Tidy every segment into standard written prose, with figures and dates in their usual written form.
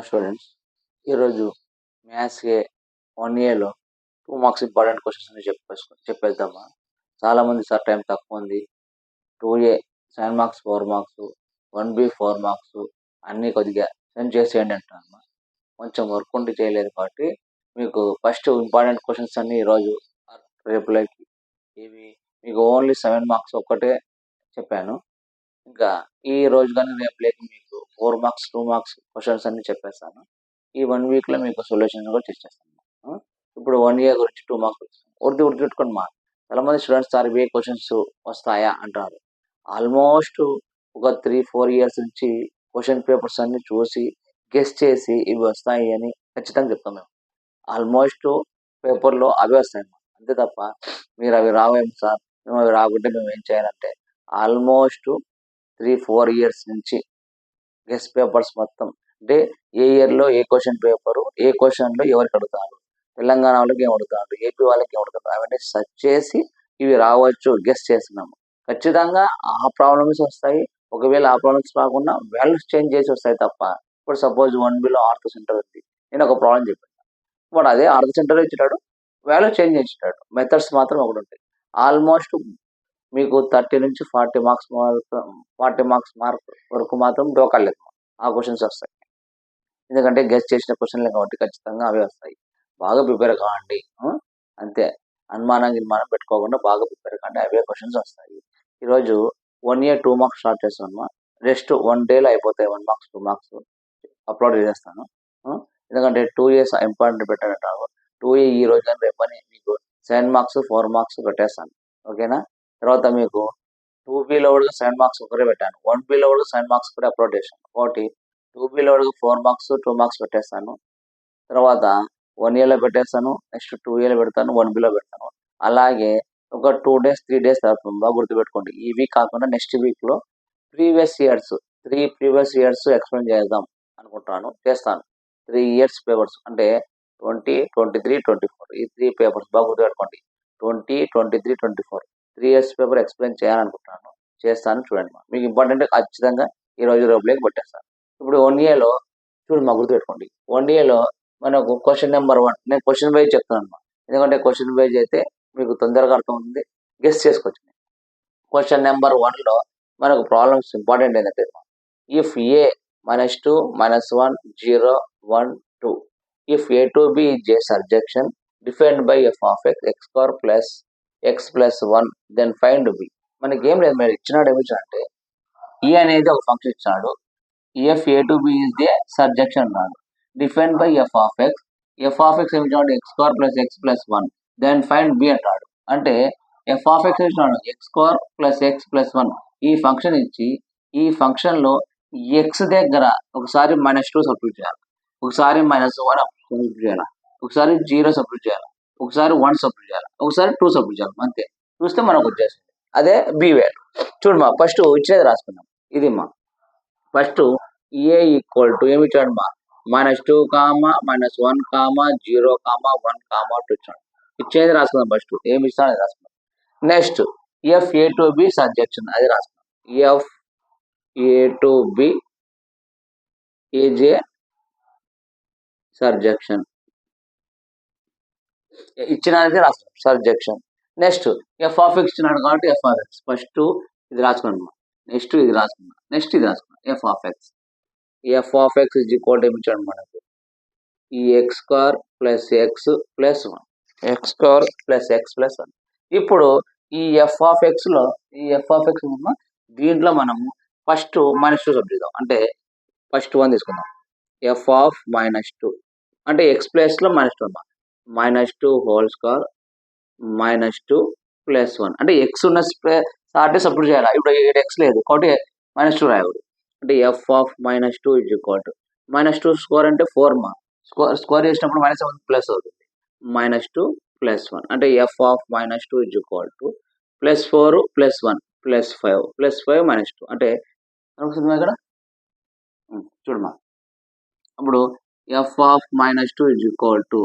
Students ఈరోజు మ్యాథ్స్‌కి 1 ఇయర్‌లో 2 marks important questions అని చెప్పేద్దామా? చాలామంది సార్ టైం తక్కువ ఉంది. 2A 7 marks, 4 marks, 1B 4 marks అన్నీ కొద్దిగా సెండ్ చేసేయండి అంటున్నారమ్మా. కొంచెం వర్క్ ఉండి చేయలేదు కాబట్టి మీకు ఫస్ట్ ఇంపార్టెంట్ క్వెషన్స్ అన్నీ ఈరోజు రేపులకి ఇవి మీకు ఓన్లీ 7 మార్క్స్ ఒక్కటే చెప్పాను. ఇంకా ఈ రోజు కానీ రేపు లేక మీకు 4 మార్క్స్ 2 మార్క్స్ క్వెషన్స్ అన్ని చెప్పేస్తాను. ఈ 1 వీక్‌లో మీకు సొల్యూషన్ కూడా చేసేస్తాను. ఇప్పుడు 1 ఇయర్ గురించి 2 మార్క్స్ గుర్తుపెట్టుకోండి మా. చాలామంది స్టూడెంట్స్ సార్ ఇవే క్వెషన్స్ వస్తాయా అంటారు. ఆల్మోస్ట్ ఒక 3-4 ఇయర్స్ నుంచి క్వెషన్ పేపర్స్ అన్ని చూసి గెస్ చేసి ఇవి వస్తాయి అని ఖచ్చితంగా చెప్తాం మేము. ఆల్మోస్ట్ పేపర్‌లో అవే వస్తాయన్నమాట. అంతే తప్ప మీరు అవి రావేమో సార్, మేము అవి రాకుంటే మేము ఏం చేయాలంటే ఆల్మోస్ట్ 3-4 ఇయర్స్ నుంచి గెస్ పేపర్స్ మొత్తం అంటే ఏ ఇయర్‌లో ఏ క్వెషన్ పేపరు, ఏ క్వెషన్‌లో ఎవరికి అడుగుతారు, తెలంగాణ వాళ్ళకి ఏం అడుగుతారు, ఏపీ వాళ్ళకి ఏం అడుగుతారు అవన్నీ సెర్చ్ చేసి ఇవి రావచ్చు గెస్ చేస్తున్నాము. ఖచ్చితంగా ఆ ప్రాబ్లమ్స్ వస్తాయి. ఒకవేళ ఆ ప్రాబ్లమ్స్ రాకుండా వాల్యూస్ చేంజ్ చేసి వస్తాయి తప్ప ఇప్పుడు సపోజ్ 1బిలో ఆర్థో సెంటర్ ఉంది. నేను ఒక ప్రాబ్లం చెప్పాను. వాడు అదే ఆర్థో సెంటర్ ఇచ్చాడు, వాల్యూ చేంజ్ చేసి ఇచ్చాడు. మెథడ్స్ మాత్రం ఒకటి ఉంటాయి. ఆల్మోస్ట్ మీకు 30 నుంచి 40 మార్క్స్ మార్క్ వరకు మాత్రం డోకాలేదు. ఆ క్వెషన్స్ వస్తాయి. ఎందుకంటే గెస్ చేసిన క్వెషన్లే కాబట్టి ఖచ్చితంగా అవే వస్తాయి. బాగా ప్రిపేర్ కావండి. అంతే. గినుమానం పెట్టుకోకుండా బాగా ప్రిపేర్ కాండి. అవే క్వెషన్స్ వస్తాయి. ఈరోజు 1 ఇయర్ 2 మార్క్స్ స్టార్ట్ చేస్తానమ్మా. నెక్స్ట్ 1 డేలో అయిపోతాయి 1 మార్క్స్, 2 మార్క్స్ అప్లోడ్ చేసేస్తాను. ఎందుకంటే 2 ఇయర్స్ ఇంపార్టెంట్ పెట్టానంటారు. 2 ఈ రోజు కానీ రేపని మీకు 7 మార్క్స్, 4 మార్క్స్ పెట్టేస్తాను. ఓకేనా? తర్వాత మీకు 2Bలో కూడా 7 మార్క్స్ ఒకటే పెట్టాను. 1Bలో కూడా 7 మార్క్స్ కూడా అప్లోడ్ చేశాను. ఒకటి 2Bలో కూడా 4 మార్క్స్, 2 మార్క్స్ పెట్టేస్తాను. తర్వాత 1 ఇయర్‌లో పెట్టేస్తాను. నెక్స్ట్ 2 ఇయర్‌లో పెడతాను. 1Bలో పెడతాను. అలాగే ఒక 2 డేస్, 3 డేస్ తర్వాత బాగా గుర్తుపెట్టుకోండి. ఈ వీక్ కాకుండా నెక్స్ట్ వీక్‌లో previous years 3 previous years explain చేద్దాం అనుకుంటున్నాను. చేస్తాను. 3 ఇయర్స్ పేపర్స్ అంటే 20, 23, 24 ఈ 3 పేపర్స్ బాగా గుర్తుపెట్టుకోండి. 20, 23, 24 3 ఇయర్స్ పేపర్ ఎక్స్‌ప్లెయిన్ చేయాలనుకుంటున్నాను. చేస్తాను చూడండి. మీకు ఇంపార్టెంట్ ఖచ్చితంగా ఈ రోజు రేపులోకి పెట్టేస్తాను. ఇప్పుడు 1 ఇయర్‌లో చూడు గుర్తుపెట్టుకోండి. 1 ఇయర్‌లో మనకు క్వెషన్ నెంబర్ 1 నేను క్వెషన్ వైజ్ చెప్తానమ్మా. ఎందుకంటే క్వెషన్ వైజ్ అయితే మీకు తొందరగా అర్థమవుతుంది. గెస్ చేసుకోవచ్చు. క్వెషన్ నెంబర్ 1లో మనకు ప్రాబ్లమ్స్ ఇంపార్టెంట్ ఏంటంటే if a -2 -1 0 1 2 if a to b is a surjection defined by f of x square plus x plus 1 then find b. మనకి ఏం లేదు, మీరు ఇచ్చినాడు ఏమి ఇచ్చాడంటే e అనేది ఒక ఫంక్షన్ ఇచ్చినాడు. if a to b is a surjection అన్నాడు. Defined by f of x ఏమి ఇచ్చినాడు x square plus x plus 1 then find b అంటాడు. అంటే f of x ఇచ్చినాడు x square plus x plus 1 ఈ ఫంక్షన్ ఇచ్చి ఈ ఫంక్షన్లో x దగ్గర ఒకసారి -2 సబ్స్టిట్యూట్ చేయాలి, ఒకసారి -1 సబ్స్టిట్యూట్ చేయాలి, ఒకసారి 0 సబ్స్టిట్యూట్ చేయాలి, ఒకసారి 1 సబ్స్టిట్యూట్ చేయాలి, ఒకసారి 2 సబ్స్టిట్యూట్ చేయాలి. అంతే. చూస్తే మనకు వచ్చేస్తుంది అదే బి వాల్యూ. చూడమ్మా ఫస్ట్ ఇచ్చేది రాసుకుందాం. ఇది మా ఫస్ట్ ఏ ఈక్వల్ టు ఏమి ఇచ్చాడు మా -2, -1, -0, 1, 2 ఇచ్చాడు. ఇచ్చేది రాసుకుందాం. ఫస్ట్ ఏమి ఇస్తాను రాసుకుందాం. Next F A to B surjection అది రాసుకుందాం. F A to B is a surjection ఇచ్చినది రాసుకుందాం. Surjection. Next F of X ఇచ్చినాడు కాబట్టి ఎఫ్ ఆఫ్ ఎక్స్ ఫస్ట్ ఇది రాసుకున్నాం. నెక్స్ట్ ఇది రాసుకున్నాం. నెక్స్ట్ ఇది రాసుకున్నాం. F of X is equal to ఏమి ఇచ్చాడు మనకు ఈ X square plus X plus 1 X square plus X plus 1. ఇప్పుడు ఈ ఎఫ్ ఆఫ్ ఎక్స్ దీంట్లో మనము ఫస్ట్ -2 సబ్జెక్ట్ అంటే ఫస్ట్ 1 తీసుకుందాం. ఎఫ్ ఆఫ్ -2 అంటే ఎక్స్ ప్లస్ లో -2 -2 హోల్ స్క్వేర్ -2 ప్లస్ 1 అంటే ఎక్స్ ఉన్న సార్టే సబ్స్టిట్యూట్ చేయాలి. ఇప్పుడు ఎక్స్ లేదు కాబట్టి -2 రాయకూడదు. అంటే F of -2 is equal to -2 square అంటే 4 మా స్క్వేర్ చేసినప్పుడు -7 ప్లస్ అవుతుంది. -2 ప్లస్ 1 అంటే F of -2 is equal to +4 + 1 +5 +5 -2 అంటే ఇక్కడ చూడమ్మా. అప్పుడు F of -2 is equal to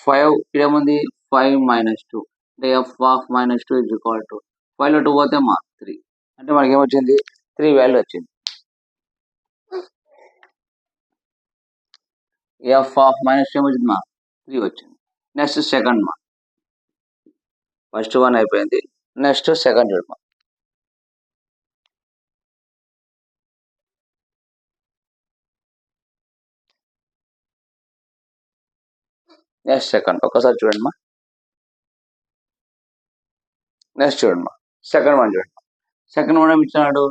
5 ఏముంది 5 -2 అంటే F of -2 is equal to 5లో 2 పోతే 3 అంటే మనకి ఏమొచ్చింది 3 వాల్యూ వచ్చింది. ఎఫ్ ఆఫ్ మైనస్ ఏమొచ్చింది మా 3 వచ్చింది. నెక్స్ట్ సెకండ్ మా ఫస్ట్ వన్ అయిపోయింది. నెక్స్ట్ సెకండ్ చూడు మా నెక్స్ట్ సెకండ్ ఒకసారి చూడండి మా నెక్స్ట్ చూడండి మా సెకండ్ వన్ చూడండి. సెకండ్ వన్ ఏమి ఇచ్చాడు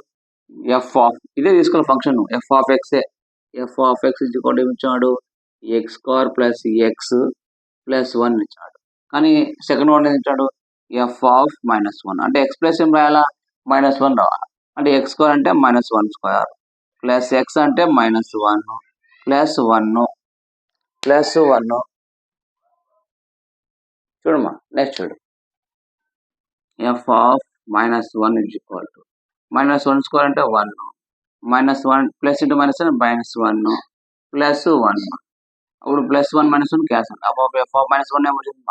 ఎఫ్ ఆఫ్ ఇదే తీసుకున్న function F of X is equal ఏమి ఇచ్చాడు X square plus X plus 1 ఇచ్చాడు. కానీ సెకండ్ వన్ ఏమి ఇచ్చాడు ఎఫ్ ఆఫ్ -1 అంటే ఎక్స్ ప్లస్ ఏం రాయాలా -1 రావాలి. అంటే ఎక్స్ స్క్వేర్ అంటే -1 స్క్వేర్ ప్లస్ ఎక్స్ అంటే -1 ప్లస్ 1 ప్లస్ 1 చూడమ్మా నెక్స్ట్ చూడు F of -1 is equal to -1 square అంటే 1 -1 ప్లస్ ఇంటూ -1 ప్లస్ 1 అప్పుడు +1 -1 క్యాన్సల్ అప్పుడు ఎఫ్ ఆఫ్ -1 ఏమొచ్చింది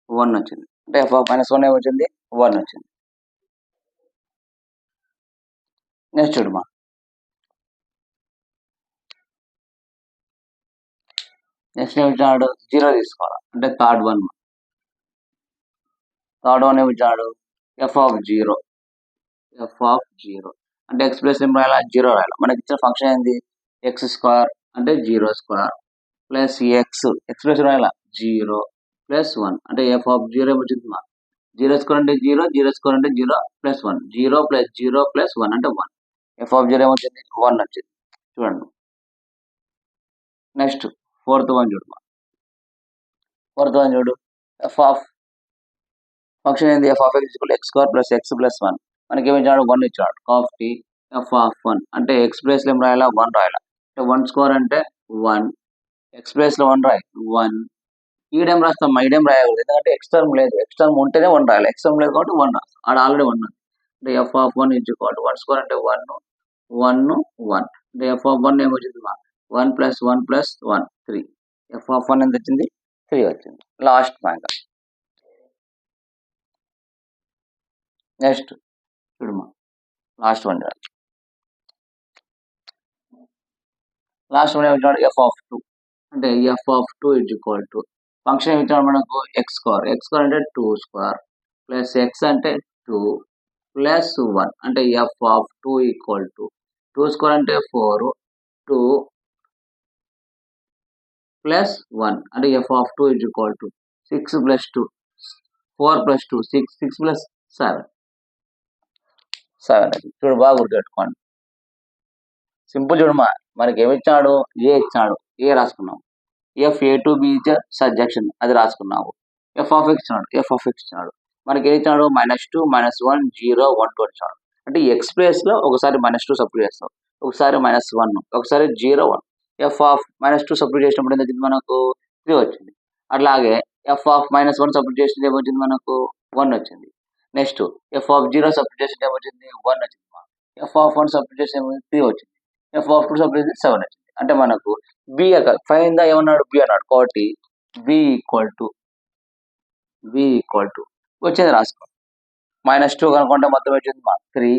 1 వచ్చింది. అంటే ఎఫ్ ఆఫ్ -1 ఏమొచ్చింది 1 వచ్చింది. నెక్స్ట్ చూడమ్మా నెక్స్ట్ ఏమి ఇచ్చాడు 0 తీసుకోవాలి. అంటే థర్డ్ వన్ ఏమి ఇచ్చాడు ఎఫ్ ఆఫ్ 0 అంటే ఎక్స్ ప్లస్ ఏం రాయాలా 0 రాయాలి. మనకి ఇచ్చిన ఫంక్షన్ ఏంది ఎక్స్ స్క్వేర్ అంటే 0 స్క్వేర్ ప్లస్ ఎక్స్ ప్లస్ రాయాలా 0 ప్లస్ 1 అంటే ఎఫ్ ఆఫ్ 0 ఏమొచ్చింది 0 స్క్వేర్ అంటే 0 స్క్వేర్ అంటే 0 ప్లస్ 1 0 ప్లస్ 0 ప్లస్ 1 అంటే 1 ఎఫ్ ఆఫ్ 0 ఏమొచ్చింది 1 వచ్చింది. చూడండి నెక్స్ట్ ఫోర్త్ వన్ చూడు ఎఫ్ ఆఫ్ ఫంక్షన్ ఏంది F of X square plus X plus 1 మనకి ఏమి ఇచ్చాడు 1 ఇచ్చాడు కాబట్టి ఎఫ్ ఆఫ్ 1 అంటే ఎక్స్ ప్లేస్ లో ఏం రాయాలా 1 రాయాలా. అంటే 1 స్క్వేర్ అంటే 1 ఎక్స్ ప్లేస్ లో 1 రాయి 1 ఈడేం రాస్తాం ఈడేం రాయకూడదు ఎందుకంటే ఎక్స్ టర్మ్ లేదు. ఎక్స్ టర్మ్ ఉంటేనే 1 రాయాలి. ఎక్స్ టర్మ్ లేదు కాబట్టి 1 రాస్తాం. ఆడ ఆల్రెడీ 1 ఉంది. అంటే F of 1 is equal to 1 square అంటే 1 1 అంటే ఎఫ్ ఆఫ్ 1 ఏమొచ్చింది 1 ప్లస్ 1 ప్లస్ 1 3 ఎఫ్ ఆఫ్ 1 ఎంత వచ్చింది 3 వచ్చింది. లాస్ట్ పాయింట్ నెక్స్ట్ చూడమ్మా లాస్ట్ వన్ ఏమిచ్చాడు ఎఫ్ ఆఫ్ 2 అంటే F of 2 is equal to function ఏమిచ్చాడు మనకు ఎక్స్ స్క్వేర్ అంటే 2 స్క్వేర్ ప్లస్ ఎక్స్ అంటే 2 ప్లస్ 1 అంటే F of 2 equal to 2 square అంటే 4 2 ప్లస్ 1 అంటే F of 2 is equal to 6 plus 2 4 plus 2 6 plus 7 అది చూడు బాగా గుర్తుపెట్టుకోండి. సింపుల్ చూడమ్మా మనకి ఏమి ఇచ్చాడు ఏ ఇచ్చాడు ఏ రాసుకున్నాం F A to B surjection అది రాసుకున్నావు. ఎఫ్ ఆఫ్ ఎక్స్ ఇచ్చినాడు మనకి ఏమి ఇచ్చాడు -2 -1 0 1 2 ఇచ్చాడు. అంటే ఎక్స్ ప్లేస్ లో ఒకసారి -2 సబ్స్టిట్యూట్ చేస్తాం ఒకసారి -1 ఒకసారి 0 1 ఎఫ్ ఆఫ్ -2 సబ్స్టిట్యూట్ చేసినప్పుడు ఎంత వచ్చింది మనకు 3 వచ్చింది. అట్లాగే ఎఫ్ ఆఫ్ -1 సబ్స్టిట్యూట్ చేసింది ఏమొచ్చింది మనకు 1 వచ్చింది. నెక్స్ట్ ఎఫ్ ఆఫ్ 0 సబ్స్టిట్యూట్ చేసింది ఏమొచ్చింది 1 వచ్చింది. ఎఫ్ ఆఫ్ 1 సబ్స్టిట్యూట్ చేసి 3 వచ్చింది. ఎఫ్ ఆఫ్ 2 సబ్స్టిట్యూట్ చేసి 7 వచ్చింది. అంటే మనకు బి ఫైన్ ద ఏమన్నాడు బి అన్నాడు కాబట్టి బి ఈక్వల్ టు వచ్చేది రాసుకో -2 కనుకుంటే మొత్తం వచ్చింది 3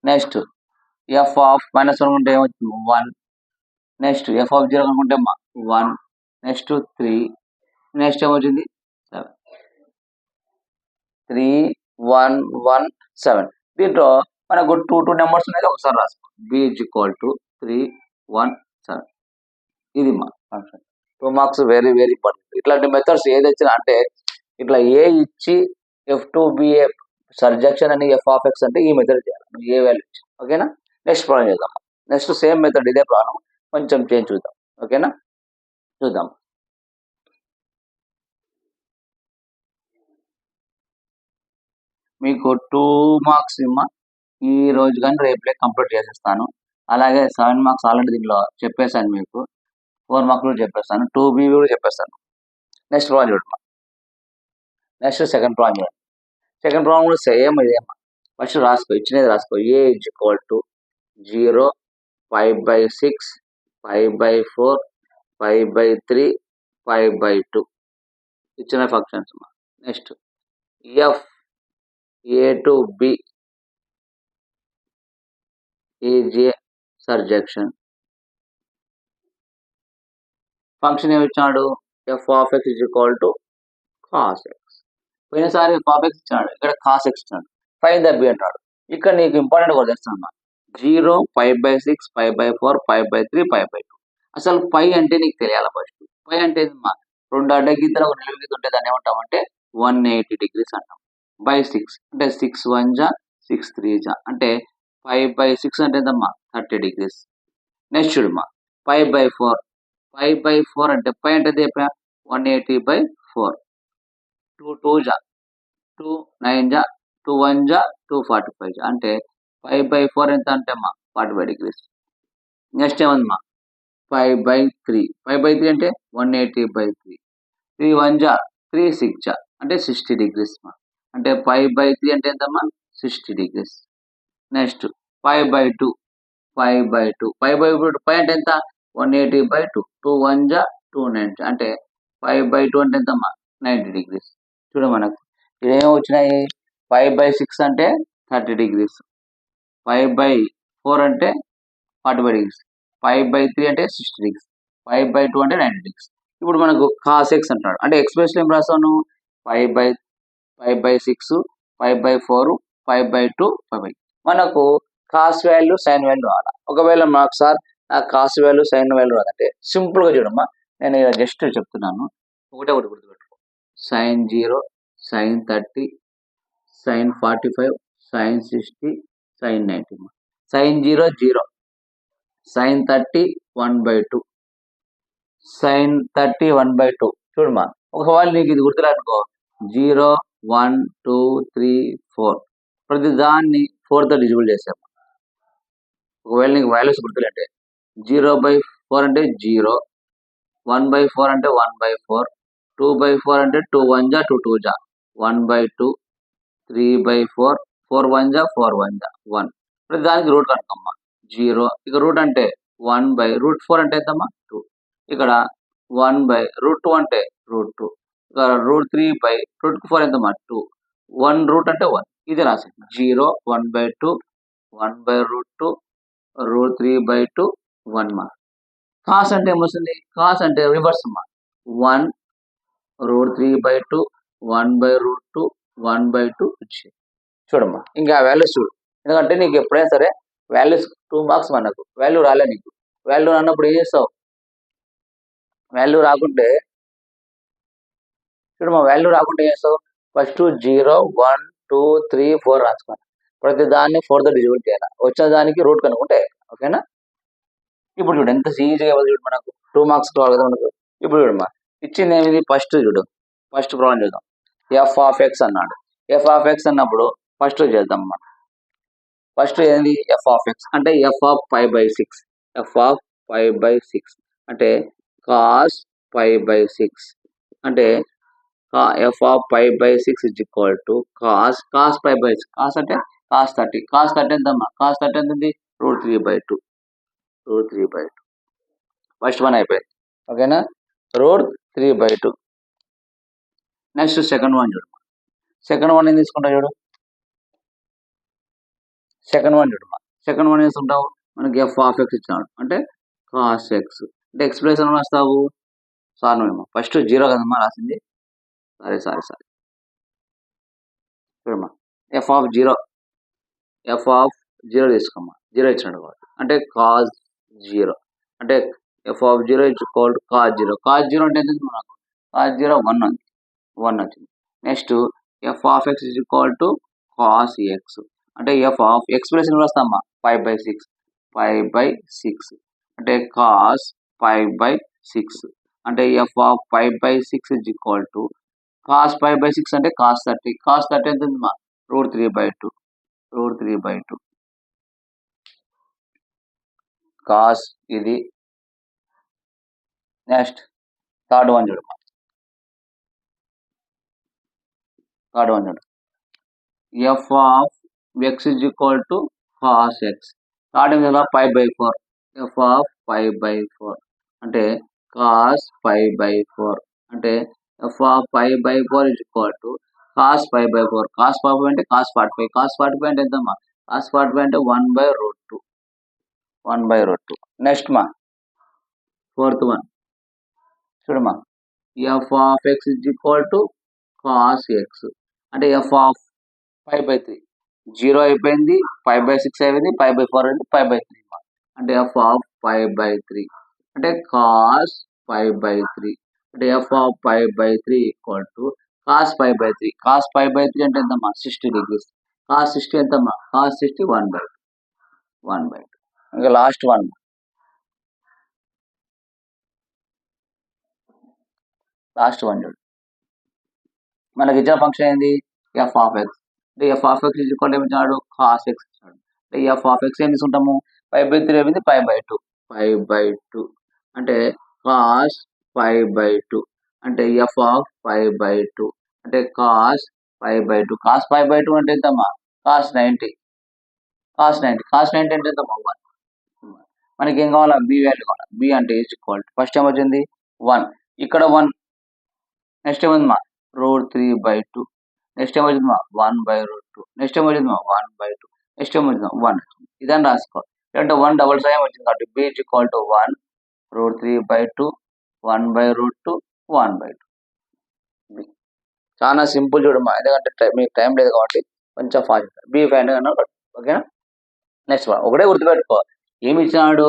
నెక్స్ట్ ఎఫ్ ఆఫ్ -1 కనుకుంటే ఏమొచ్చింది 1 next F of 0 కనుకుంటే 1 next 3 next ఏమొచ్చింది 7 3 1 1 7 దీంట్లో మనకు టూ నెంబర్స్ అనేది ఒకసారి రాసుకో బి ఈజ్ ఈక్వల్ టు 3 1 7 ఇది మా function 2 marks very very important. ఇట్లాంటి మెథడ్స్ ఏది వచ్చినా అంటే ఇట్లా ఏ ఇచ్చి F2BA సర్జెక్షన్ అని ఎఫ్ ఆఫ్ ఎక్స్ అంటే ఈ మెథడ్ చేయాలి ఏ వాల్యూ ఇచ్చి ఓకేనా. నెక్స్ట్ ప్రాబ్లం చేద్దాం. నెక్స్ట్ సేమ్ మెథడ్ ఇదే ప్రాబ్లం కొంచెం చేంజ్ చూద్దాం ఓకేనా. చూద్దాం మీకు 2 మార్క్స్ ఈ రోజు కానీ రేపులే కంప్లీట్ చేసేస్తాను. అలాగే 7 మార్క్స్ ఆల్రెడీ దీంట్లో చెప్పేశాను మీకు 4 మార్క్స్ కూడా చెప్పేస్తాను 2B కూడా చెప్పేస్తాను. నెక్స్ట్ ప్రాబ్లం చూడమ్మా నెక్స్ట్ సెకండ్ ప్రాబ్లం చూడండి. సెకండ్ ప్రాబ్లం కూడా సేమ్ ఇదేమ్మా ఫస్ట్ రాసుకో ఇచ్చినది రాసుకో ఏ ఈజ్ ఈక్వల్ టు 0 5/6 5/4 5/3 5/2 ఇచ్చిన functions. Next F A to B is a సర్జెక్షన్ function ఏమి ఇచ్చాడు, F of X is equal to cos X. పోయినసారి ఎఫ్ ఆఫ్ ఎక్స్ ఇచ్చాడు, ఇక్కడ కాస్ ఎక్స్ ఇచ్చాడు. ఫైన్ ద బి అంటాడు. ఇక్కడ నీకు ఇంపార్టెంట్ కూడా తెస్తాను, 0, 5/6, 5/4, 5/3, 5/2. అసలు పై అంటే నీకు తెలియాలి. ఫస్ట్ పై అంటే ఏంటమ్మా, రెండు అడ్డ గీతలు ఒక నిలువు గీత ఉంటే దాన్ని ఏమంటామంటే 180 degrees అంటాం. బై 6 అంటే 6 1 జా 6 3 జా అంటే 5/6 అంటే ఎంతమ్మా 30 degrees. నెక్స్ట్ చూడమ్మా 5/4, 5/4 అంటే పై అంటే 180/4, 2 2 జా 2 9 జా 2 1 జా 2 45 జా అంటే 5/4 ఎంత అంటే అమ్మా 45 degrees. నెక్స్ట్ ఏమన్నా 5/3, 5/3 అంటే 180/3, 3 1 జా 3 6 జా అంటే 60 degrees అంటే 5/3 అంటే ఎంతమ్మా 60 degrees. నెక్స్ట్ 5/2, 5/2, 5/2 5 అంటే ఎంత 180/2, 2 1 జా 2 9 జా అంటే 5/2 అంటే ఎంతమ్మా 90 degrees. చూడ మనకు ఇదేమో వచ్చినాయి 5/6 అంటే 30 degrees, 5/4 అంటే 45 degrees, 5/3 అంటే 60 degrees, 5/2 అంటే 90 degrees. ఇప్పుడు మనకు కాస్ ఎక్స్ అంటాడు అంటే ఎక్స్ప్రెషన్ ఏం రాస్తాను 5/6, 5/4, 5/2, 5/2. మనకు కాస్ వాల్యూ సైన్ వాల్యూ రావాలి. ఒకవేళ మాకు sir cos value sine value రాదంటే సింపుల్గా చూడమ్మా, నేను జస్ట్ చెప్తున్నాను, ఒకటి గుర్తుపెట్టుకో, sin 0, sin 30, sin 45, sin 60, sin 90. sin 0 0, sin 30 1/2, sin 30 1/2. చూడమ్మా ఒకవేళ నీకు ఇది గుర్తురానుకో 0 1 2 3 4 ప్రతి దాన్ని 4తో డిజిబుల్ చేసాము. ఒకవేళ నీకు వాల్యూస్ గుర్తులంటే 0/4 అంటే 0, 1/4 అంటే 1/4, 2/4 అంటే 2 1 జా 2 2 జా 1/2, 3/4, 4 1 జా 4 1 జా 1. ప్రతి దానికి రూట్ కనుకమ్మా 0. ఇక రూట్ అంటే 1/√4 అంటే ఎంతమ్మా 2. ఇక్కడ 1/√2 అంటే √2. ఇక √3/√4 ఎంతమ్మా 2. 1 రూట్ అంటే 1. ఇది రాసి 0 1/2 1/√2 √3/2 1 మా. కాస్ అంటే ఏమొస్తుంది, కాస్ అంటే రివర్స్ అమ్మా 1 √3/2 1/√2 1/2 వచ్చి చూడమ్మా. ఇంకా వాల్యూస్ చూడు, ఎందుకంటే నీకు ఎప్పుడైనా సరే వాల్యూస్ 2 మార్క్స్ మనకు వాల్యూ రాలే, నీకు వాల్యూ అన్నప్పుడు ఏం చేస్తావు, వాల్యూ రాకుంటే చూడమ్మా వాల్యూ రాకుంటే ఏం చేస్తావు, ఫస్ట్ 0 1 2 3 4 రాసుకోండి. ప్రతి దాన్ని 4తో డిజిబుల్ చేయాలి, వచ్చే దానికి రూట్ కనుక్కుంటే ఓకేనా. ఇప్పుడు చూడు ఎంత ఈజీగా చూడు, మనకు 2 మార్క్స్ కావాలి కదా మనకు. ఇప్పుడు చూడమ్మా ఇచ్చింది ఏమిది, ఫస్ట్ చూడు, ఫస్ట్ ప్రాబ్లం చూద్దాం. ఎఫ్ ఆఫ్ ఎక్స్ అన్నాడు. ఎఫ్ ఆఫ్ ఎక్స్ అన్నప్పుడు ఫస్ట్ చేద్దాం మనం. ఫస్ట్ ఏంది ఎఫ్ ఆఫ్ ఎక్స్ అంటే ఎఫ్ ఆఫ్ 5/6, ఎఫ్ ఆఫ్ 5/6 అంటే కాస్ 5/6 అంటే F of 5/6 is equal to cos 5/6. Cos అంటే కాస్ 30, కాస్ 30 ఎంతమ్మా, కాస్ 30 ఎంత ఉంది √3/2, √3/2. ఫస్ట్ వన్ అయిపోయింది ఓకేనా, √3/2. నెక్స్ట్ సెకండ్ వన్ చూడు, సెకండ్ వన్ ఏం తీసుకుంటావు చూడు, సెకండ్ వన్ చూడమ్మా, సెకండ్ వన్ వేసుకుంటావు మనకి ఎఫ్ ఆఫ్ ఎక్స్ ఇచ్చినాడు అంటే కాస్ ఎక్స్ అంటే ఎక్స్ప్రెషన్ రాస్తావు సార్ నువ్వు ఫస్ట్ 0 కదమ్మా రాసింది, సారీ చూడమ్మా ఎఫ్ ఆఫ్ 0 తీసుకోమ్మా, 0 ఇచ్చినాడు కాబట్టి అంటే కాస్ 0 అంటే F of 0 is equal to cos 0. Cos 0 అంటే ఎంత మనకు, కాస్ 0 1 ఉంది, 1 వచ్చింది. Next F of X is equal to cos X అంటే ఎఫ్ ఆఫ్ ఎక్స్ప్రెషన్ వస్తామా 5/6, 5/6 అంటే కాస్ 5/6 అంటే F of 5/6 is equal to cos 5/6 అంటే కాస్ 30, కాస్ 30 ఎంత ఉందమ్మా √3/2, √3/2 కాస్ ఇది. నెక్స్ట్ థర్డ్ వన్ చూడమ్మా, థర్డ్ వన్ చూడు F of X is equal to cos X. Third ఏం కదా 5/4, ఎఫ్ ఆఫ్ 5/4 అంటే కాస్ 5/4 అంటే F of 5/4 is equal to cos 5/4. Cos 5 అంటే కాస్ 45, కాస్ 45 అంటే ఎంతమ్మా కాస్ 45 అంటే 1/√2. నెక్స్ట్ మా ఫోర్త్ వన్ చూడమ్మా, F of X is equal to cos X అంటే ఎఫ్ ఆఫ్ 5/3 జీరో అయిపోయింది, 5/6 అయిపోయింది, 5/4 అయింది, 5/3 అంటే ఎఫ్ ఆఫ్ 5/3 అంటే కాస్ 5/3 అంటే F of 5/3 equal to cos 5/3. Cos 5/3 అంటే ఎంతమ్మా 60 డిగ్రీస్. కాస్ 60 ఎంతమ్మా కాస్ 60 1/2 ఇంకా లాస్ట్ వన్ చూడు, మనకి ఇచ్చిన ఫంక్షన్ ఏంది ఎఫ్ ఆఫ్ ఎక్స్ అంటే F of X equal to ఏమిచ్చాడు కాస్ ఎక్స్ ఇచ్చాడు. అంటే ఎఫ్ ఆఫ్ ఎక్స్ ఏం తీసుకుంటాము 5/3 అయిపోయింది 5/2 అంటే కాస్ 5/2 అంటే ఎఫ్ ఆఫ్ 5/2 అంటే కాస్ 5/2 కాస్ 5/2 అంటే ఎంతమ్మా కాస్ 90 అంటే ఎంతమ్మా 1. మనకి ఏం కావాలా బి వాల్యూ కావాలి. బి అంటే ఈజ్ ఈక్వల్ ఫస్ట్ ఏం వచ్చింది 1 ఇక్కడ 1 నెక్స్ట్ ఏమైంది √3/2 నెక్స్ట్ ఏమవుతుంది 1/√2 నెక్స్ట్ ఏమవుతుంది 1/2 నెక్స్ట్ ఏమవుతుంది 1 ఇదని రాసుకోవాలి. లేదంటే 1 డబుల్ సైన్ వచ్చింది కాబట్టి బి ఈజ్ ఈక్వల్ టు 1 √3/2 1/√2 1/2. చాలా సింపుల్ చూడమ్మా, ఎందుకంటే మీకు టైం లేదు కాబట్టి కొంచెం ఫాస్ట్ బి ఫైండ్ అన్నాడు. ఓకేనా, నెక్స్ట్ ఒకటే గుర్తుపెట్టుకో, ఏమి ఇచ్చినాడు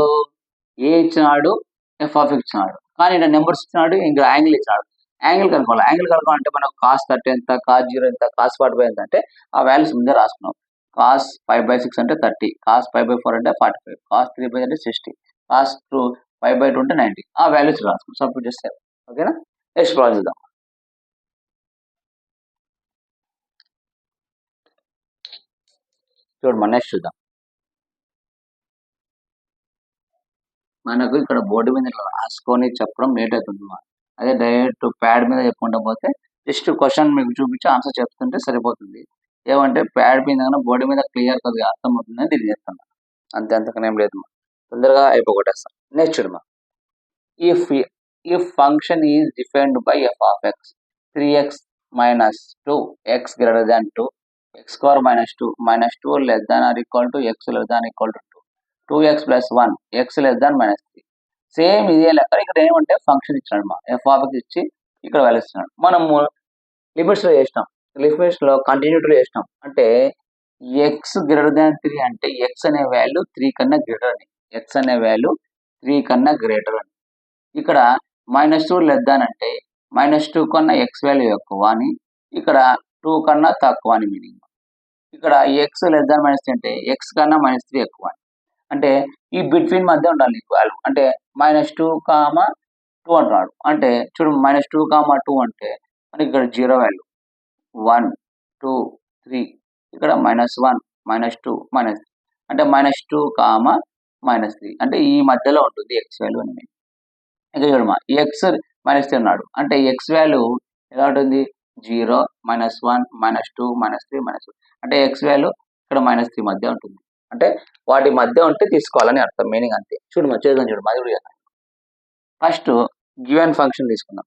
ఏ ఇచ్చినాడు ఎఫ్ ఆఫ్ ఎక్స్ ఇచ్చినాడు, కానీ ఇక్కడ నెంబర్స్ ఇచ్చినాడు, ఇంకా యాంగిల్ ఇచ్చినాడు. యాంగిల్ కనుక్కోవాలి. యాంగిల్ కనుక్కోవాలంటే మనకు కాస్ 30 ఎంత, కాస్ 0 ఎంత, కాస్ 45 ఎంత అంటే ఆ వాల్యూస్ ముందే రాసుకున్నాం. కాస్ 5/6 అంటే 30, కాస్ 5/4 అంటే 45, కాస్ 3/5 అంటే 60, కాస్ 5/2 అంటే 90. ఆ వాల్యూస్ రాసుకున్నాం, సబ్స్టిట్యూట్ చేస్తే. ఓకేనా, నెక్స్ట్ ప్రాబ్లం చూద్దాం. చూడమ్మా, నెక్స్ట్ చూద్దాం. మనకు ఇక్కడ బోర్డు మీద రాసుకొని చెప్పడం లేట్ అవుతుందమ్మా. అదే డైరెక్ట్ ప్యాడ్ మీద చెప్పుకుంటూ పోతే జస్ట్ క్వశ్చన్ మీకు చూపించి ఆన్సర్ చెప్తుంటే సరిపోతుంది. ఏమంటే ప్యాడ్ మీద బోర్డు మీద క్లియర్ కొద్దిగా అర్థమవుతుందని తెలియజేస్తాను. అంతకనేం లేదు, తొందరగా అయిపోగొట్టేస్తాం. నెక్స్ట్ చూడమ్మా, if function is defined by F of X 3x - 2 x greater than 2 x square - 2 -2 less than or equal to x less than or equal to 2x + 1 x less than -3. Same ఇదే లెక్క ఇక్కడ ఏమంటే function ఇచ్చినాడు మా F of X ఇచ్చి ఇక్కడ value ఇస్తున్నాడు. మనము లిమిట్స్ లో చేసినాం, లిమిట్స్ లో కంటిన్యూటీలో చేసినాం. అంటే x greater than 3 అంటే x అనే వాల్యూ 3 కన్నా గ్రేటర్ అని, x అనే వాల్యూ 3 కన్నా గ్రేటర్ అని. ఇక్కడ -2 లెస్ దాన్ అంటే -2 కన్నా x వాల్యూ ఎక్కువ అని, ఇక్కడ 2 కన్నా తక్కువ అని మీనింగ్. ఇక్కడ x లెస్ దాన్ -3 అంటే x కన్నా -3 ఎక్కువ అని. అంటే ఈ బిట్వీన్ మధ్య ఉండాలి వాల్యూ. అంటే -2, 2 అంటున్నాడు. అంటే చూడు -2, 2 అంటే మనకి ఇక్కడ 0 వాల్యూ 1 2 3, ఇక్కడ -1 -2 -3 అంటే -2, -3 అంటే ఈ మధ్యలో ఉంటుంది x వాల్యూ అని. ఇంకా చూడమ్మా x -3 అన్నాడు అంటే x వాల్యూ ఎలా ఉంటుంది 0 -1 -2 -3 -2 అంటే x వాల్యూ ఇక్కడ -3 మధ్య ఉంటుంది. అంటే వాటి మధ్య ఉంటే తీసుకోవాలని అర్థం, మీనింగ్ అంతే. చూడు చేద్దాం, చూడు మాది కూడా ఫస్ట్ గివెన్ ఫంక్షన్ తీసుకుందాం.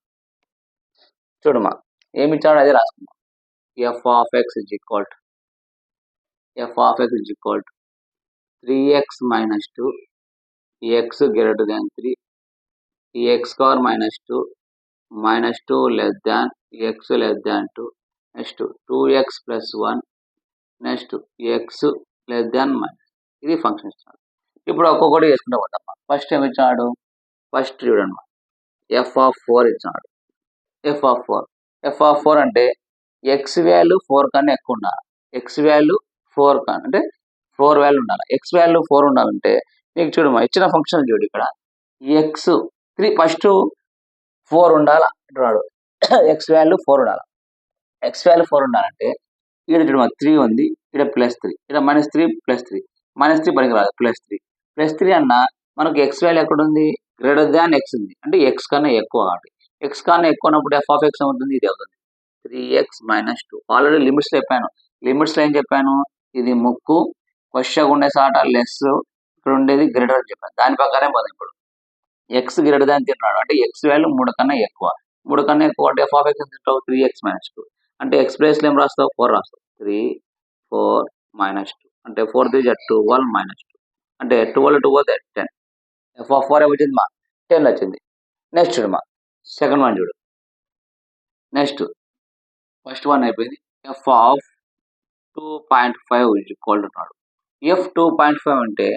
చూడమ్మా ఏమి ఇచ్చాడో అదే రాసుకుందాం. F of X is equal to 3x - 2 x greater than 3 x square -2 -2 less than x less than 2 next 2x + 1 next x less than -. ఇది ఫంక్షన్ ఇచ్చాడు. ఇప్పుడు ఒక్కొక్కటి చేసుకుంటూ పోతాం. ఫస్ట్ ఏమి ఇచ్చాడు, ఫస్ట్ చూడండి ఎఫ్ ఆఫ్ 4 ఇచ్చాడు. ఎఫ్ ఆఫ్ 4 అంటే ఎక్స్ వాల్యూ 4 కన్నా ఎక్కువ ఉండాలి. ఎక్స్ వాల్యూ 4 కన్నా అంటే 4 వాల్యూ ఉండాలి. ఎక్స్ వాల్యూ 4 ఉండాలంటే మీకు చూడమ్మా ఇచ్చిన ఫంక్షన్ చూడు, ఇక్కడ ఎక్స్ 3 ఫస్ట్ 4 ఉండాలి అంటున్నాడు. ఎక్స్ వాల్యూ 4 ఉండాలి. ఎక్స్ వాల్యూ 4 ఉండాలంటే ఇక్కడ చూడమ్మా 3 ఉంది, ఇక్కడ +3, ఇక్కడ -3 +3 -3 పనికిరాదు, +3 అన్న మనకు ఎక్స్ వాల్యూ ఎక్కడ ఉంది గ్రేటర్ దాన్ ఎక్స్ ఉంది. అంటే ఎక్స్ కన్నా ఎక్కువ కాబట్టి ఎక్స్ కన్నా ఎక్కువ ఉన్నప్పుడు ఎఫ్ ఆఫ్ ఎక్స్ అవుతుంది, ఇది అవుతుంది 3x - 2. ఆల్రెడీ లిమిట్స్ చెప్పాను. లిమిట్స్ లో ఏం చెప్పాను, ఇది ముక్కు క్వశ్చన్ ఉండే సాట లెస్, ఇక్కడ ఉండేది గ్రేటర్ అని చెప్పాను. దాని ప్రకారం పోదాం. ఇప్పుడు ఎక్స్ గ్రేటర్ దాన్ తిన్నాడు అంటే ఎక్స్ వాల్యూ 3 కన్నా ఎక్కువ. 3 కన్నా ఎక్కువ అంటే ఎఫ్ ఆఫ్ ఎక్స్ ఎంత ఇస్తావు 3x - 2 అంటే ఎక్స్ ప్లేస్ లో ఏం రాస్తావు 4 రాస్తావు. 3 4 -2 అంటే 4 3 12 -2 అంటే 12 2 10. ఎఫ్ ఆఫ్ 4 వచ్చింది మా 10 వచ్చింది. నెక్స్ట్ చూడమ్మా సెకండ్ వన్ చూడు. నెక్స్ట్ ఫస్ట్ వన్ అయిపోయింది. F of 2.5 is equal to అన్నాడు. ఎఫ్ 2.5 అంటే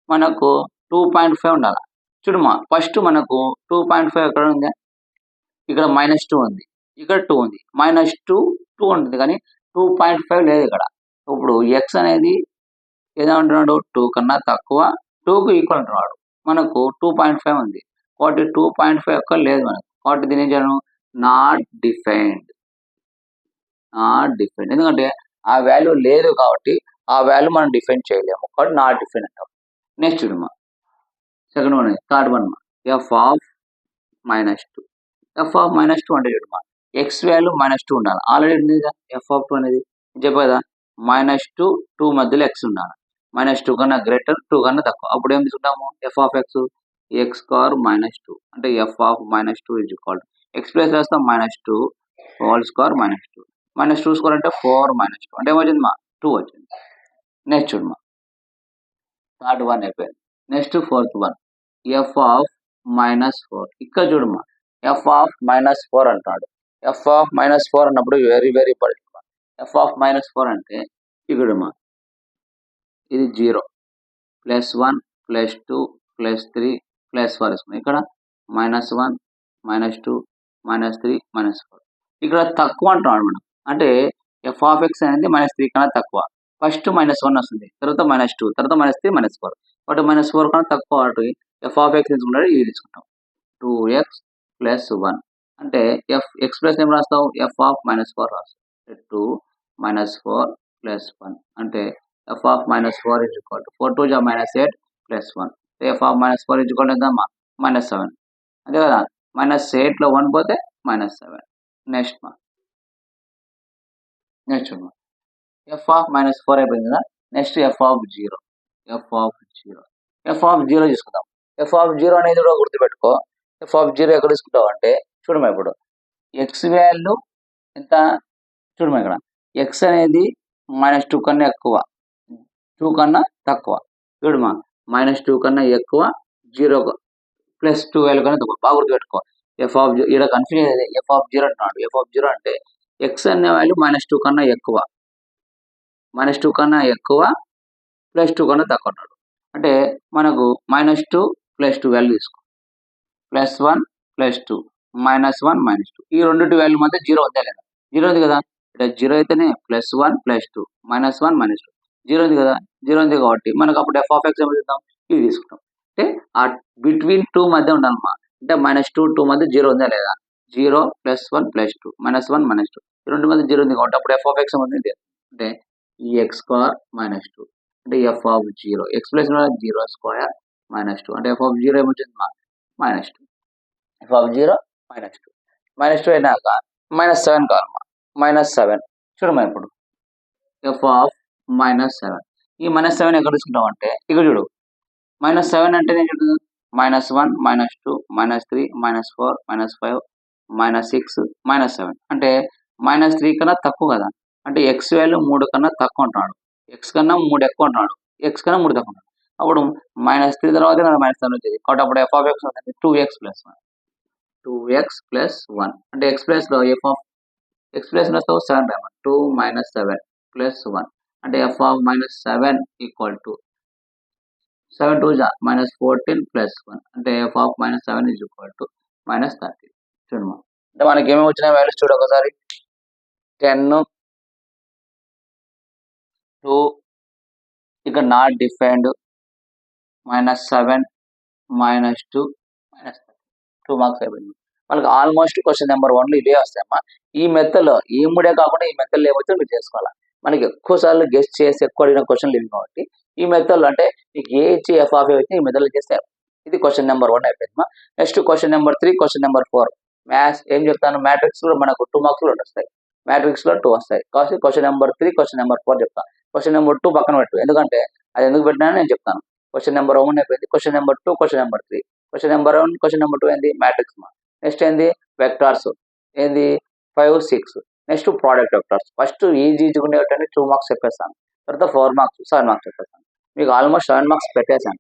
మనకు 2.5 ఉండాలి. చూడమ్మా, ఫస్ట్ మనకు 2.5 ఎక్కడ ఉంది? ఇక్కడ -2 ఉంది, ఇక్కడ 2 ఉంది. -2 ఉంటుంది కానీ 2.5 లేదు ఇక్కడ. ఇప్పుడు ఎక్స్ అనేది ఏదంటున్నాడు? 2 కన్నా తక్కువ, 2కు ఈక్వల్ అంటున్నాడు. మనకు 2.5 ఉంది కాబట్టి 2.5 ఎక్కడ లేదు మనకు. కాబట్టి దీని ఏం చేయను? Not defined. ఎందుకంటే ఆ వాల్యూ లేదు కాబట్టి ఆ వాల్యూ మనం డిఫైన్ చేయలేము కాబట్టి నాట్ డిఫైన్ అంటాం. నెక్స్ట్ చూడమ్మా, second one, third one, F of -2. F of -2 అంటే చూడమ్మా, ఎక్స్ వాల్యూ -2 ఉండాలి. ఆల్రెడీ ఉంది కదా ఎఫ్ ఆఫ్ 2 అనేది, చెప్పే కదా -2 మధ్యలో ఎక్స్ ఉండాలి. -2 కన్నా గ్రేటర్, 2 కన్నా తక్కువ. అప్పుడు ఏం తీసుకుంటాము? ఎఫ్ ఆఫ్ ఎక్స్ (-2) అంటే F of -2 is equal to X plus రాస్తాం -2 హోల్ స్క్వేర్ -2. -2 స్క్వేర్ అంటే 4 -2 అంటే ఏమొచ్చింది మా 2 వచ్చింది. నెక్స్ట్ చూడమ్మా, థర్డ్ వన్ అయిపోయింది. Next fourth one, F of -4. ఇక్కడ చూడమ్మా, ఎఫ్ ఆఫ్ -4 అంటాడు. ఎఫ్ ఆఫ్ -4 అన్నప్పుడు very very important. F of -4 అంటే ఇక్కడమ్మా, ఇది 0 +1 +2 +3 +4 వేసుకున్నాం. ఇక్కడ -1 -2 -3 -4. ఇక్కడ తక్కువ అంటున్నాడు మనం. అంటే ఎఫ్ ఆఫ్ ఎక్స్ అనేది -3 కన్నా తక్కువ. ఫస్ట్ -1 వస్తుంది, తర్వాత -2, తర్వాత -3 -4. కాబట్టి -4 కన్నా తక్కువ కాబట్టి ఎఫ్ ఆఫ్ ఎక్స్ తీసుకుంటాడు, ఇది తీసుకుంటాం 2x + 1. అంటే ఎక్స్ ప్లస్ ఏం రాస్తావు? F of -4 రాస్తావు. 2 -4 + 1 అంటే F of -4 is equal to 4 2 -8 + 1. F of -4 is equal to ఎంతమ్మా? -7. అంతే కదా. -8లో 1 పోతే -7. నెక్స్ట్ చూడమ్మా, ఎఫ్ ఆఫ్ -4 అయిపోయింది కదా. Next F of 0. F of 0 తీసుకుందాం. ఎఫ్ ఆఫ్ 0 అనేది కూడా గుర్తుపెట్టుకో. ఎఫ్ ఆఫ్ 0 ఎక్కడ తీసుకుంటావు అంటే చూడమ్మా, ఇప్పుడు ఎక్స్ వాల్యూ ఎంత చూడమ్మా, ఇక్కడ ఎక్స్ అనేది -2 కన్నా ఎక్కువ, 2 కన్నా తక్కువ. చూడమ్మా, -2 కన్నా ఎక్కువ, 0 +2 వాల్యూ కన్నా తక్కువ. బాగా గుర్తుపెట్టుకో. ఎఫ్ ఆఫ్ ఇక్కడ కన్ఫ్యూజన్ అయ్యేది. ఎఫ్ ఆఫ్ 0 అంటున్నాడు. ఎఫ్ ఆఫ్ 0 అంటే ఎక్స్ అనే వాల్యూ -2 కన్నా ఎక్కువ, -2 కన్నా ఎక్కువ, +2 కన్నా తక్కువ అంటాడు. అంటే మనకు -2 +2 వాల్యూ తీసుకో, +1 +2 -1 -2. ఈ రెండింటి వాల్యూ మధ్య 0 ఉందా లేదా? 0 ఉంది కదా. ఇక్కడ 0 అయితేనే +1 +2 -1 -2 0 ఉంది కదా. 0 ఉంది కాబట్టి మనకు అప్పుడు ఎఫ్ ఆఫ్ ఎక్స్ ఏం చేద్దాం? ఇది తీసుకుంటాం. అంటే ఆ బిట్వీన్ 2 మధ్య ఉండాలన్నమాట. అంటే -2 2 మధ్య 0 ఉందా లేదా? 0 +1 +2 -1 -2 ఈ రెండు మధ్య 0 ఉంది కాబట్టి అప్పుడు ఎఫ్ ఆఫ్ ఎక్స్ ఏమవుతుంది? అంటే ఈ x² -2 అంటే ఎఫ్ ఆఫ్ 0 ఎక్స్ ప్లస్ 0² -2 అంటే ఎఫ్ ఆఫ్ 0 ఏమొచ్చింది? -2. ఎఫ్ ఆఫ్ 0 -2 -2 అయినాక -7 కావాలమ్మా. -7 చూడమ్మా, ఇప్పుడు ఎఫ్ ఆఫ్ -7. ఈ -7 ఎక్కడ తీసుకుంటాం అంటే ఇక్కడ చూడు. -7 అంటే నేను చూడు, -1 -2 -3 -4 -5 -6 -7 అంటే -3 కన్నా తక్కువ కదా. అంటే ఎక్స్ వాల్యూ 3 కన్నా తక్కువ అంటున్నాడు. ఎక్స్ కన్నా 3 ఎక్కువ అంటున్నాడు, ఎక్స్ కన్నా 3 తక్కువ అంటున్నాడు. అప్పుడు -3 తర్వాత -7 వచ్చేది కాబట్టి అప్పుడు ఎఫ్ ఆఫ్ ఎక్స్ అవుతుంది 2x + 1. 2x + 1 అంటే ఎక్స్ ప్లస్లో ఎఫ్ ఆఫ్ ఎక్స్ ప్లస్ రాస్తావు 7 రాయమా. 2 - 7 + 1 అంటే ఎఫ్ ఆఫ్ -7 ఈక్వల్ టు 7 2 -14 + 1 అంటే F of -7 is equal to -13. చూడమ్మా, అంటే మనకి ఏమేమి వచ్చిన వాల్యూస్ చూడు ఒకసారి. 10 2 ఇక్కడ నాట్ డిఫైన్డ్ -7 -2 -2 మార్క్స్ అయిపోయింది. మనకి ఆల్మోస్ట్ క్వశ్చన్ నెంబర్ 1లో ఇవే వస్తాయమ్మా. ఈ మెథడ్లో ఈ మూడే కాకుండా ఈ మెథడ్లో ఏమొచ్చో మీరు చేసుకోవాలి. మనకి ఎక్కువ సార్లు గెస్ట్ చేసి ఎక్కువ అడిగిన క్వశ్చన్లు ఇవి కాబట్టి ఈ మెథడ్లో అంటే మీకు ఏ ఇచ్చి ఎఫ్ ఆఫ్ ఏ వచ్చి ఈ మెథడ్లో చేస్తే ఇది క్వశ్చన్ నెంబర్ 1 అయిపోయిందమ్మా. Next question number 3, question number 4 maths ఏం చెప్తాను. మ్యాట్రిక్స్ లో మనకు 2 మార్క్స్లు వస్తాయి, మ్యాట్రిక్స్ లో 2 వస్తాయి. కాబట్టి క్వశ్చన్ నెంబర్ 3, క్వశ్చన్ నెంబర్ 4 చెప్తాను. క్వశ్చన్ నెంబర్ 2 పక్కన పెట్టు, ఎందుకంటే అది ఎందుకు పెట్టినా నేను చెప్తాను. క్వశ్చన్ నెంబర్ 1 అయిపోయింది. Question number 2, question number 3. Question number 1, question number 2 ఏంది? మ్యాట్రిక్స్. నెక్స్ట్ ఏంది? వెక్టార్స్. ఏంది? 5 6. Next product vectors. First easy ఉండేటంటే 2 మార్క్స్ చెప్పేస్తాను, తర్వాత 4 మార్క్స్ 7 మార్క్స్ చెప్పేస్తాను. మీకు ఆల్మోస్ట్ 7 మార్క్స్ పెట్టేశాను.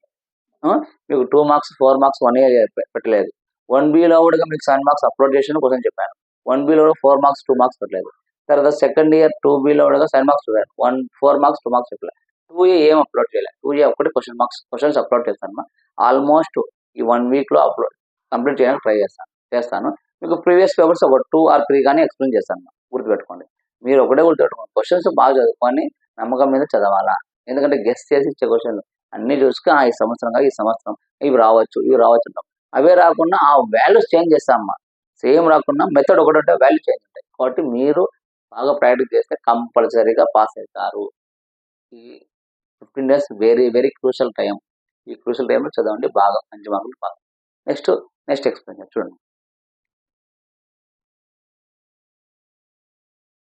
మీకు 2 మార్క్స్ 4 మార్క్స్ 1 ఇయర్ పెట్టలేదు. 1Bలో కూడా మీకు 7 మార్క్స్ అప్లోడ్ చేసిన క్వశ్చన్ చెప్పాను. 1Bలో 4 మార్క్స్ 2 మార్క్స్ పెట్టలేదు. తర్వాత సెకండ్ ఇయర్ 2Bలో కూడా 7 మార్క్స్ చెప్పాను. 4 మార్క్స్ 2 మార్క్స్ చెప్పలేదు. 2A ఏం అప్లోడ్ చేయలేదు. 2A ఒక్కటి క్వశ్చన్స్ అప్లోడ్ చేస్తాను. ఆల్మోస్ట్ ఈ 1 వీక్లో అప్లోడ్ కంప్లీట్ చేయడానికి ట్రై చేస్తాను. మీకు ప్రీవియస్ పేపర్స్ ఒక 2 ఆర్ 3 కానీ ఎక్స్ప్లెయిన్ చేస్తాను. గుర్తుపెట్టుకోండి. మీరు ఒకటే గుర్తుపెట్టుకోండి, క్వశ్చన్స్ బాగా చదువుకొని నమ్మకం మీద చదవాలా. ఎందుకంటే గెస్ట్ చేసి ఇచ్చే క్వశ్చన్లు అన్ని చూసుకుని ఈ సంవత్సరం ఇవి రావచ్చు అంటాం. అవే రాకుండా ఆ వాల్యూస్ చేంజ్ చేస్తామమ్మా. సేమ్ రాకుండా మెథడ్ ఒకటి ఉంటే వాల్యూ చేంజ్ ఉంటాయి. కాబట్టి మీరు బాగా ప్రాక్టీస్ చేస్తే కంపల్సరీగా పాస్ అవుతారు. ఈ 15 days very very crucial time. ఈ క్రూషియల్ టైంలో చదవండి, బాగా మంచి మార్కులు పాస్. నెక్స్ట్ ఎక్స్ప్లెయిన్ చూడండి.